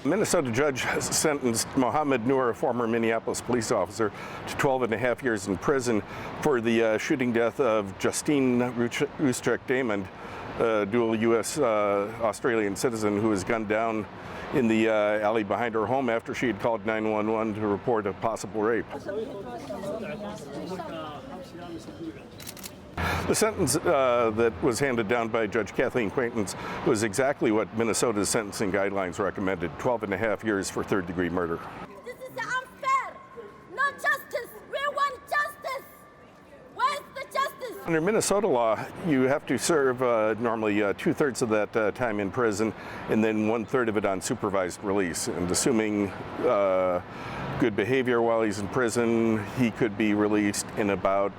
Minnesota judge sentenced Mohamed Noor, a former Minneapolis police officer, to 12.5 years in prison for the shooting death of Justine Ruszczyk Damond, a dual U.S.-Australian citizen who was gunned down in the alley behind her home after she had called 911 to report a possible rape. The sentence that was handed down by Judge Kathryn Quaintance was exactly what Minnesota's sentencing guidelines recommended: 12.5 years for third-degree murder. This is unfair. No justice. We want justice. Where's the justice? Under Minnesota law, you have to serve normally 2/3 of that time in prison and then 1/3 of it on supervised release. And assuming good behavior while he's in prison, he could be released in about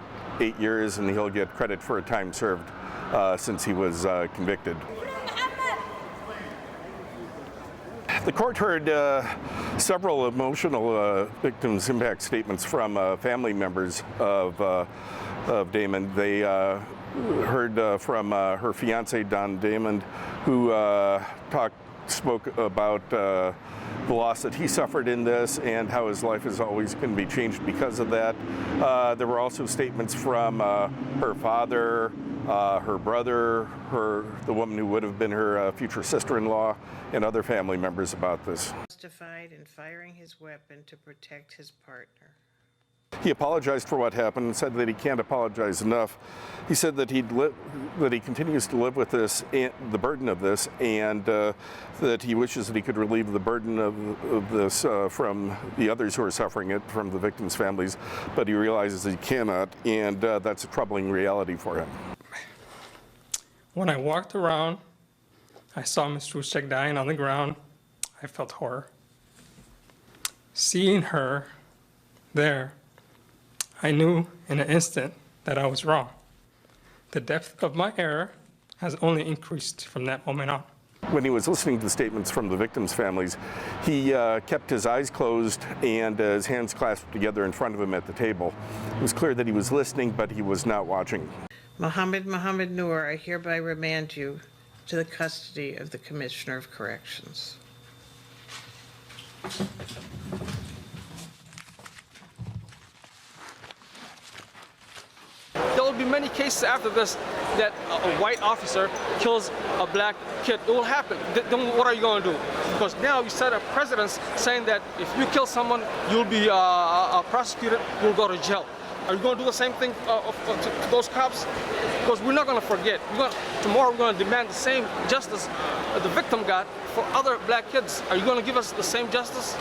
8 years, and he'll get credit for a time served since he was convicted. The court heard several emotional victims' impact statements from family members of Damond. They heard from her fiance, Don Damond, who spoke about the loss that he suffered in this and how his life is always going to be changed because of that. There were also statements from her father, her brother, the woman who would have been her future sister-in-law, and other family members about this. Justified in firing his weapon to protect his partner. He apologized for what happened and said that he can't apologize enough. He said that he continues to live with this, and the burden of this, and that he wishes that he could relieve the burden of this from the others who are suffering it, from the victims' families, but he realizes he cannot, and that's a troubling reality for him. When I walked around, I saw Ms. Ruszczyk dying on the ground. I felt horror. Seeing her there, I knew in an instant that I was wrong. The depth of my error has only increased from that moment on. When he was listening to the statements from the victims' families, he kept his eyes closed and his hands clasped together in front of him at the table. It was clear that he was listening, but he was not watching. Mohamed Noor, I hereby remand you to the custody of the Commissioner of Corrections. There will be many cases after this that a white officer kills a black kid. It will happen. Then what are you going to do? Because now you set a precedent saying that if you kill someone, you'll be prosecuted, you'll go to jail. Are you going to do the same thing to those cops? Because we're not going to forget. Tomorrow we're going to demand the same justice the victim got for other black kids. Are you going to give us the same justice?